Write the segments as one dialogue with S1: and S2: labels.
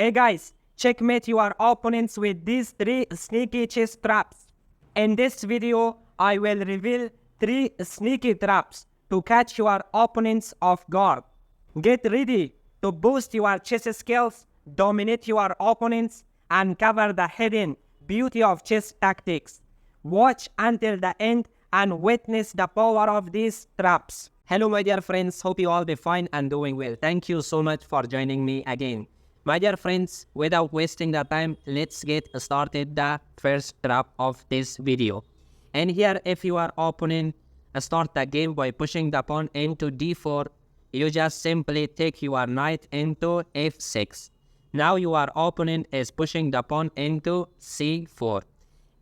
S1: Hey guys, checkmate your opponents with these 3 sneaky chess traps. In this video, I will reveal 3 sneaky traps to catch your opponents off guard. Get ready to boost your chess skills, dominate your opponents, and cover the hidden beauty of chess tactics. Watch until the end and witness the power of these traps. Hello my dear friends, hope you all be fine and doing well. Thank you so much for joining me again. My dear friends, without wasting the time, let's get started the first trap of this video. And here, if your opponent start the game by pushing the pawn into d4, you just simply take your knight into f6. Now your opponent is pushing the pawn into c4.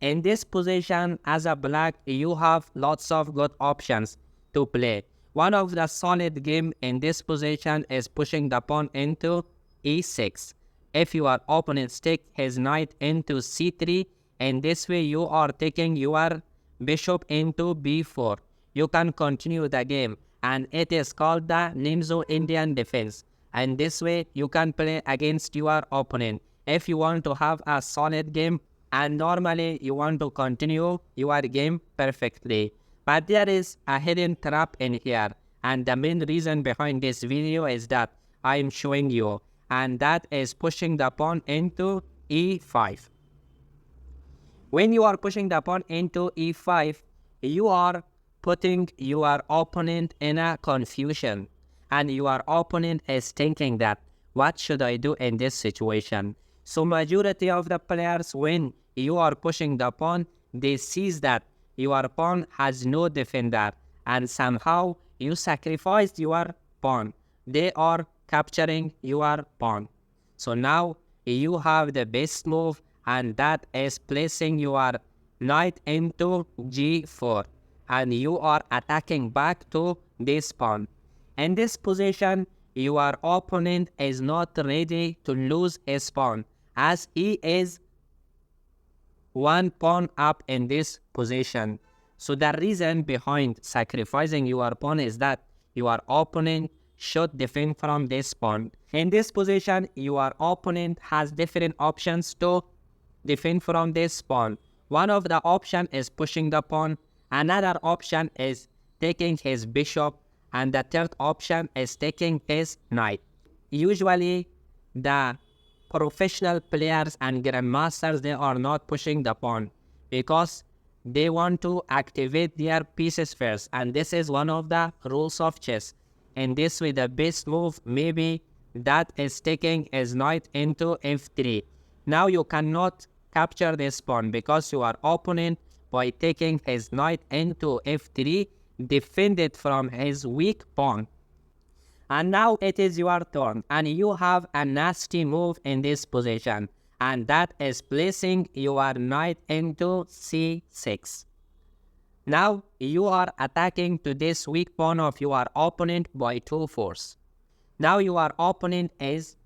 S1: In this position, as a black, you have lots of good options to play. One of the solid game in this position is pushing the pawn into e6. If your opponent take his knight into c3, in this way you are taking your bishop into b4. You can continue the game, and it is called the Nimzo Indian defense. And this way you can play against your opponent if you want to have a solid game and normally you want to continue your game perfectly. But there is a hidden trap in here, and the main reason behind this video is that I am showing you, and that is pushing the pawn into e5. When you are pushing the pawn into e5, you are putting your opponent in a confusion, and your opponent is thinking that, what should I do in this situation? So majority of the players, when you are pushing the pawn, they sees that your pawn has no defender, and somehow you sacrificed your pawn. They are capturing your pawn. So now you have the best move, and that is placing your knight into g4, and you are attacking back to this pawn. In this position, your opponent is not ready to lose his pawn, as he is one pawn up in this position. So the reason behind sacrificing your pawn is that your opponent should defend from this pawn. In this position, your opponent has different options to defend from this pawn. One of the option is pushing the pawn, another option is taking his bishop, and the third option is taking his knight. Usually the professional players and grandmasters, they are not pushing the pawn because they want to activate their pieces first, and this is one of the rules of chess. In this way, the best move maybe that is taking his knight into f3. Now you cannot capture this pawn because your opponent, by taking his knight into f3, defended from his weak pawn. And now it is your turn, and you have a nasty move in this position, and that is placing your knight into c6. Now you are attacking to this weak pawn of your opponent by 2 force. Now your opponent is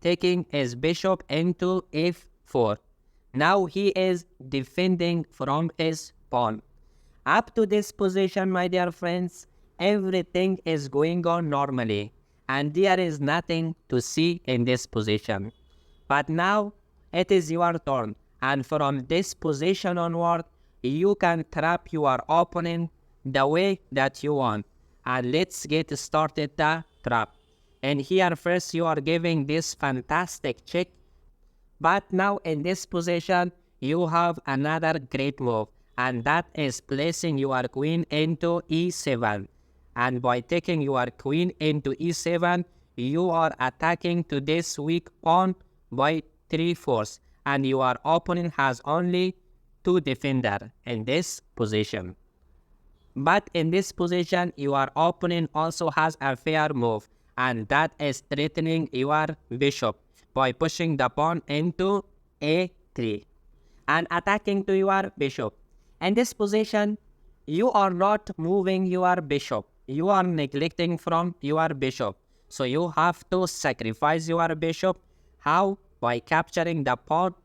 S1: taking his bishop into f4. Now he is defending from his pawn. Up to this position, my dear friends, everything is going on normally, and there is nothing to see in this position. But now it is your turn, and from this position onward, you can trap your opponent the way that you want. And let's get started the trap. And here first you are giving this fantastic check, but now in this position you have another great move, and that is placing your queen into e7. And by taking your queen into e7, you are attacking to this weak pawn by 3 force, and your opponent has only 2 defender in this position. But in this position, your opponent also has a fair move, and that is threatening your bishop by pushing the pawn into a3 and attacking to your bishop. In this position, you are not moving your bishop. You are neglecting from your bishop. So you have to sacrifice your bishop. How? By capturing the pawn.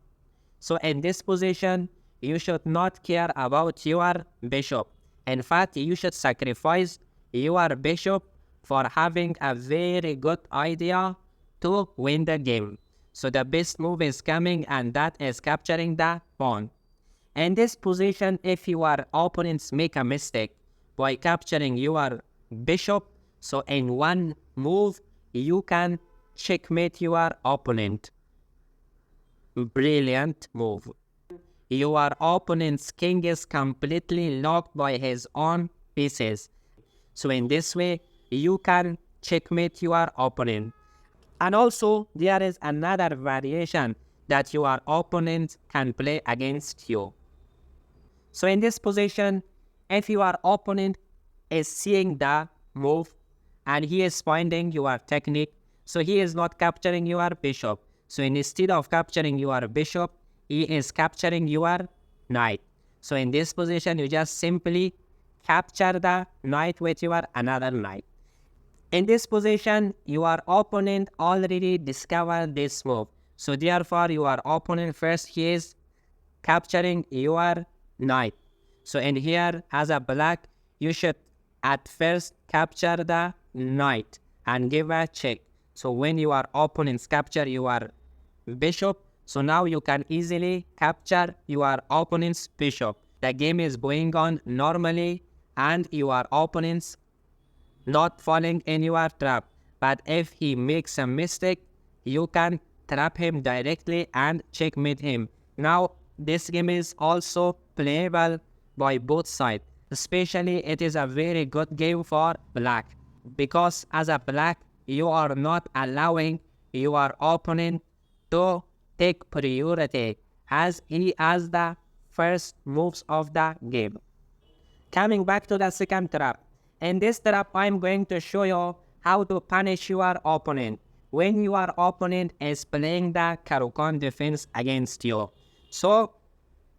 S1: So in this position, you should not care about your bishop. In fact, you should sacrifice your bishop for having a very good idea to win the game. So the best move is coming, and that is capturing the pawn. In this position, if your opponents make a mistake by capturing your bishop, so in one move, you can checkmate your opponent. Brilliant move. Your opponent's king is completely locked by his own pieces. So in this way, you can checkmate your opponent. And also, there is another variation that your opponent can play against you. So in this position, if your opponent is seeing the move and he is finding your technique, so he is not capturing your bishop. So instead of capturing your bishop, he is capturing your knight. So in this position, you just simply capture the knight with your another knight. In this position, your opponent already discovered this move. So therefore, your opponent first, he is capturing your knight. So in here, as a black, you should at first capture the knight and give a check. So when your opponents capture your bishop, so now you can easily capture your opponent's bishop. The game is going on normally and your opponent's not falling in your trap. But if he makes a mistake, you can trap him directly and checkmate him. Now, this game is also playable by both sides. Especially, it is a very good game for black. Because as a black, you are not allowing your opponent to take priority as he has the first moves of the game. Coming back to the second trap. In this trap, I'm going to show you how to punish your opponent when your opponent is playing the Caro-Kann defense against you. So,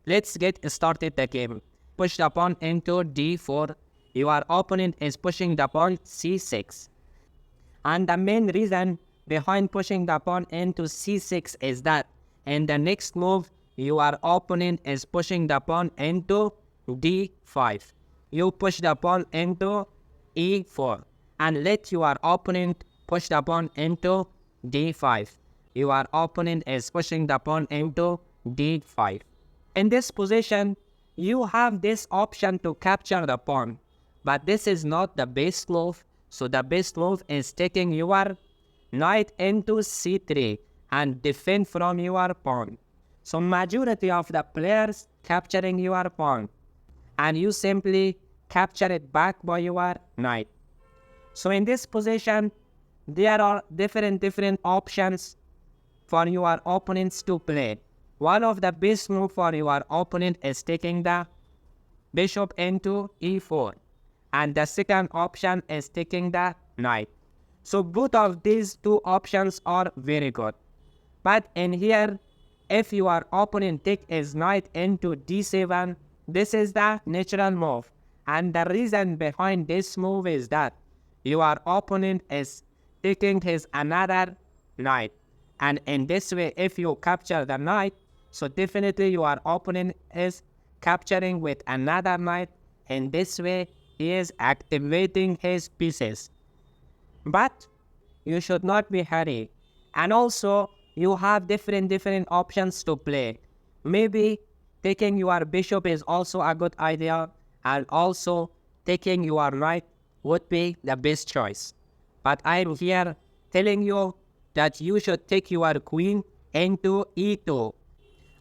S1: let's get started the game. Push the pawn into d4. Your opponent is pushing the pawn c6. And the main reason behind pushing the pawn into c6 is that in the next move, your opponent is pushing the pawn into d5. You push the pawn into e4 and let your opponent push the pawn into d5. Your opponent is pushing the pawn into d5. In this position, you have this option to capture the pawn, but this is not the best move. So the best move is taking your knight into c3 and defend from your pawn. So majority of the players capturing your pawn, and you simply capture it back by your knight. So in this position, there are different options for your opponents to play. One of the best moves for your opponent is taking the bishop into e4. And the second option is taking the knight. So both of these two options are very good. But in here, if your opponent takes his knight into d7, this is the natural move. And the reason behind this move is that your opponent is taking his another knight. And in this way, if you capture the knight, so definitely your opponent is capturing with another knight. In this way, he is activating his pieces. But you should not be hurried. And also, you have different options to play. Maybe taking your bishop is also a good idea, and also taking your knight would be the best choice. But I'm here telling you that you should take your queen into e2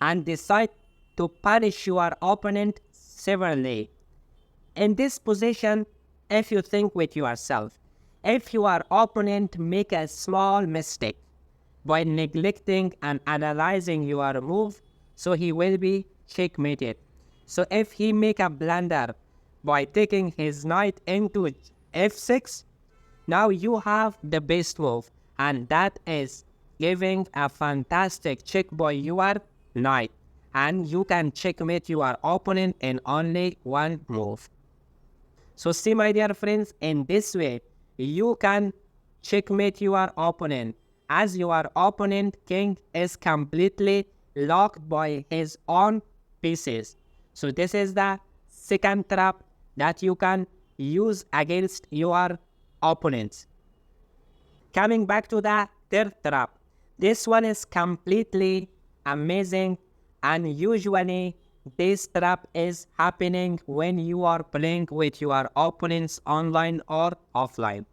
S1: and decide to punish your opponent severely. In this position, if you think with yourself, if your opponent make a small mistake by neglecting and analyzing your move, so he will be checkmated. So if he make a blunder by taking his knight into f6, now you have the best move, and that is giving a fantastic check by your knight, and you can checkmate your opponent in only one move. So see, my dear friends, in this way, you can checkmate your opponent, as your opponent king is completely locked by his own pieces. So this is the second trap that you can use against your opponents. Coming back to the third trap. This one is completely amazing, and usually this trap is happening when you are playing with your opponents online or offline.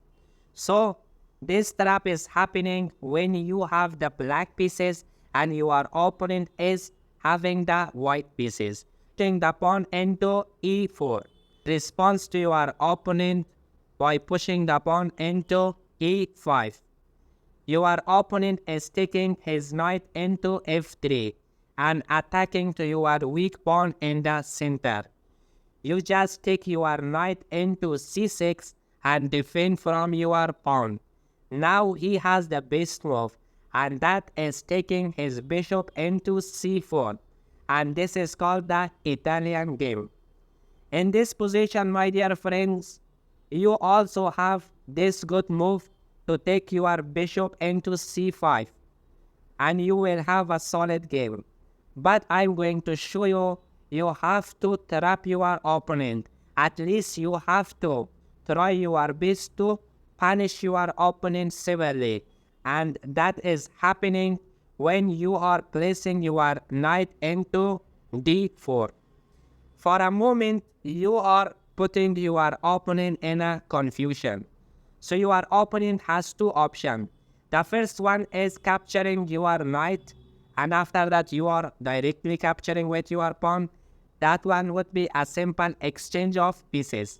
S1: So this trap is happening when you have the black pieces and your opponent is having the white pieces. Putting the pawn into e4. Response to your opponent by pushing the pawn into e5. Your opponent is taking his knight into f3 and attacking to your weak pawn in the center. You just take your knight into c6 and defend from your pawn. Now he has the best move, and that is taking his bishop into c4. And this is called the Italian game. In this position, my dear friends, you also have this good move to take your bishop into c5, and you will have a solid game. But I'm going to show you, you have to trap your opponent. At least you have to try your best to punish your opponent severely. And that is happening when you are placing your knight into d4. For a moment, you are putting your opponent in a confusion. So your opponent has two options. The first one is capturing your knight, and after that you are directly capturing with your pawn. That one would be a simple exchange of pieces.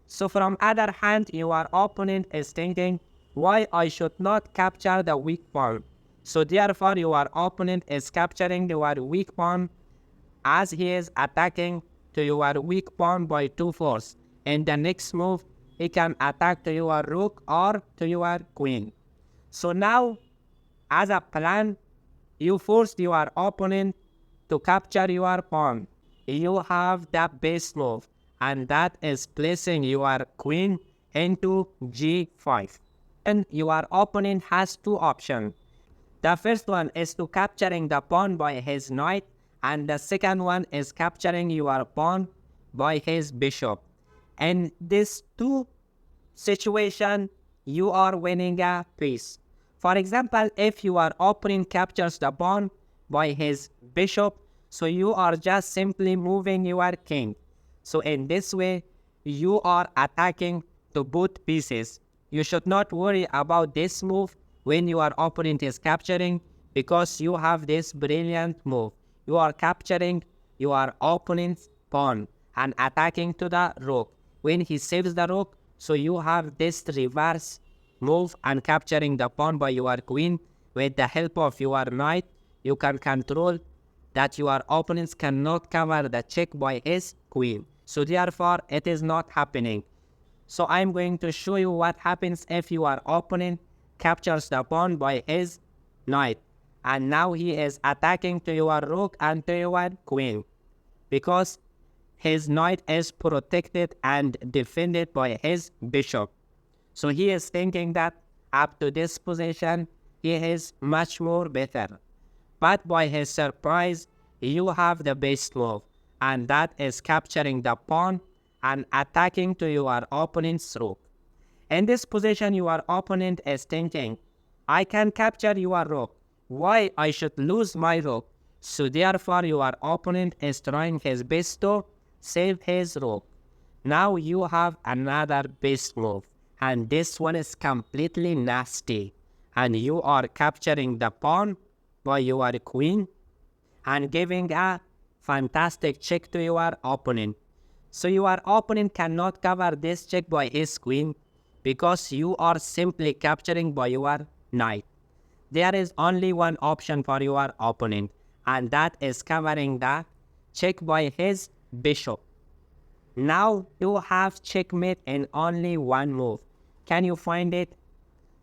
S1: So from other hand, your opponent is thinking, why I should not capture the weak pawn? So therefore your opponent is capturing your weak pawn as he is attacking to your weak pawn by 2 force. In the next move, he can attack to your rook or to your queen. So now, as a plan, you forced your opponent to capture your pawn. You have the best move, and that is placing your queen into g5. And your opponent has two options. The first one is to capturing the pawn by his knight, and the second one is capturing your pawn by his bishop. In these two situations, you are winning a piece. For example, if your opponent captures the pawn by his bishop, so you are just simply moving your king. So in this way, you are attacking to both pieces. You should not worry about this move when your opponent is capturing, because you have this brilliant move. You are capturing your opponent's pawn and attacking to the rook. When he saves the rook, so you have this reverse move and capturing the pawn by your queen. With the help of your knight, you can control that your opponents cannot cover the check by his queen. So therefore, it is not happening. So I'm going to show you what happens if your opponent captures the pawn by his knight. And now he is attacking to your rook and to your queen, because his knight is protected and defended by his bishop. So he is thinking that up to this position, he is much more better. But by his surprise, you have the best move, and that is capturing the pawn and attacking to your opponent's rook. In this position, your opponent is thinking, I can capture your rook. Why I should lose my rook? So therefore, your opponent is trying his best to save his rook. Now you have another best move, and this one is completely nasty. And you are capturing the pawn by your queen and giving a fantastic check to your opponent. So your opponent cannot cover this check by his queen, because you are simply capturing by your knight. There is only one option for your opponent, and that is covering the check by his bishop. Now you have checkmate in only one move. Can you find it?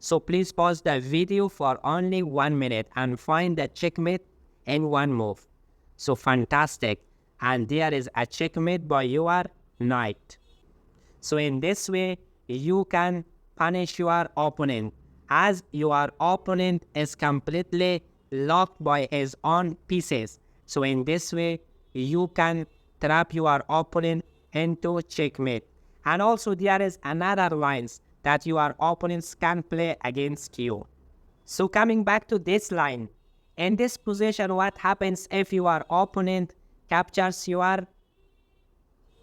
S1: So please pause the video for only 1 minute and find the checkmate in one move. So fantastic. And there is a checkmate by your knight. So in this way, you can punish your opponent, as your opponent is completely locked by his own pieces. So in this way, you can trap your opponent into checkmate. And also there is another lines that your opponents can play against you. So coming back to this line, in this position, what happens if your opponent captures your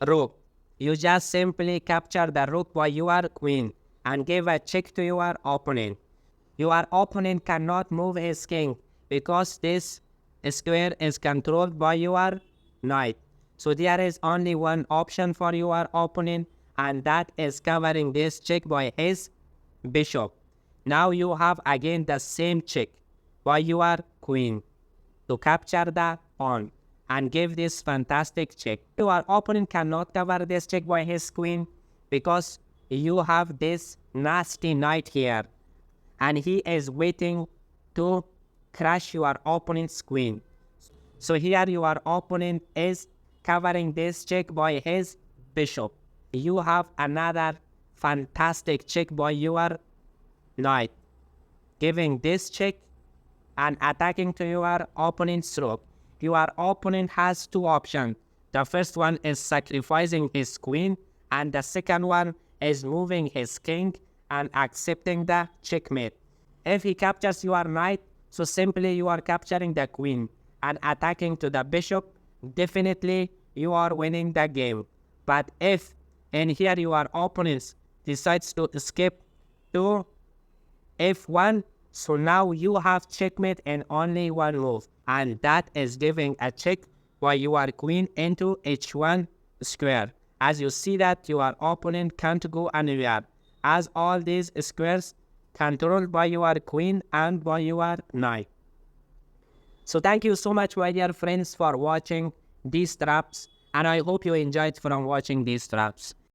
S1: rook? You just simply capture the rook by your queen and give a check to your opponent. Your opponent cannot move his king because this square is controlled by your knight. So there is only one option for your opponent, and that is covering this check by his bishop. Now you have again the same check by your queen to capture the pawn and give this fantastic check. Your opponent cannot cover this check by his queen because you have this nasty knight here, and he is waiting to crush your opponent's queen. So here your opponent is covering this check by his bishop. You have another fantastic check by your knight, giving this check and attacking to your opponent's rook. Your opponent has two options. The first one is sacrificing his queen, and the second one is moving his king and accepting the checkmate. If he captures your knight, so simply you are capturing the queen and attacking to the bishop, definitely you are winning the game. But if in here your opponent decides to escape to f1, so now you have checkmate in only one move, and that is giving a check by your queen into h1 square. As you see that your opponent can't go anywhere, as all these squares controlled by your queen and by your knight. So thank you so much, my dear friends, for watching these traps, and I hope you enjoyed from watching these traps.